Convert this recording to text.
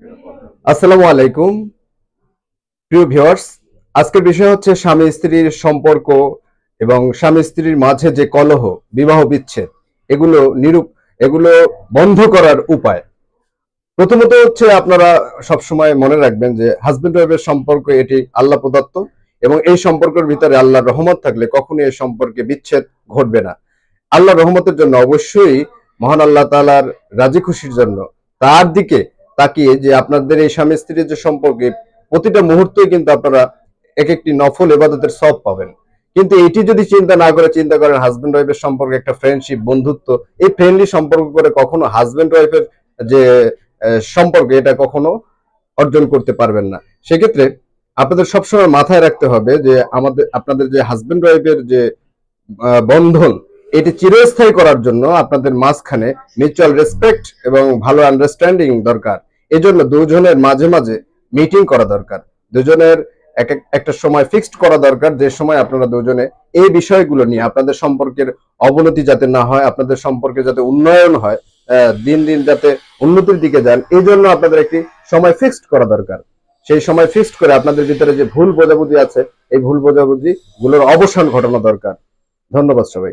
আসসালামু আলাইকুম প্রিয় ভিউয়ার্স। আজকের বিষয় হচ্ছে স্বামী স্ত্রীর সম্পর্ক এবং স্বামী স্ত্রীর মাঝে যে কলহ, বিবাহ বিচ্ছেদ এগুলো এগুলো বন্ধ করার উপায়। প্রথমত হচ্ছে আপনারা সবসময় মনে রাখবেন যে হাজবেন্ড ওয়াইফের সম্পর্ক এটি আল্লাহ প্রদত্ত এবং এই সম্পর্কের ভিতরে আল্লাহর রহমত থাকলে কখনোই এই সম্পর্কে বিচ্ছেদ ঘটবে না। আল্লাহর রহমতের জন্য অবশ্যই মহান আল্লাহ তাআলার রাজি খুশির জন্য তার দিকে তাকিয়ে যে আপনাদের এই স্বামী স্ত্রীর যে সম্পর্কে প্রতিটা মুহূর্তেই কিন্তু আপনারা এক একটি নফল ইবাদতের সওয়াব পাবেন। কিন্তু এটি যদি চিন্তা না করে চিন্তা করেন হাজবেন্ড ওয়াইফের সম্পর্কে একটা ফ্রেন্ডশিপ বন্ধুত্ব, এই ফ্রেন্ডলি সম্পর্ক করে কখনো হাজবেন্ড ওয়াইফের যে সম্পর্ক এটা কখনো অর্জন করতে পারবেন না। সেক্ষেত্রে আপনাদের সবসময় মাথায় রাখতে হবে যে আপনাদের যে হাজবেন্ড ওয়াইফের যে বন্ধন এটি চিরস্থায়ী করার জন্য আপনাদের মাঝখানে মিউচুয়াল রেসপেক্ট এবং ভালো আন্ডারস্ট্যান্ডিং দরকার। এজন্য দুজনের মাঝে মাঝে মিটিং করা দরকার, দুজনের একটা সময় ফিক্সড করা দরকার যে সময় আপনারা দুজনে এই বিষয়গুলো নিয়ে আপনাদের সম্পর্কের অবনতি যাতে না হয়, আপনাদের সম্পর্কে যাতে উন্নয়ন হয়, দিন দিন যাতে উন্নতির দিকে যান, এই জন্য আপনাদের একটি সময় ফিক্সড করা দরকার। সেই সময় ফিক্সড করে আপনাদের ভিতরে যে ভুল বোঝাবুঝি আছে এই ভুল বোঝাবুঝি গুলোর অবসান ঘটানো দরকার। ধন্যবাদ সবাই।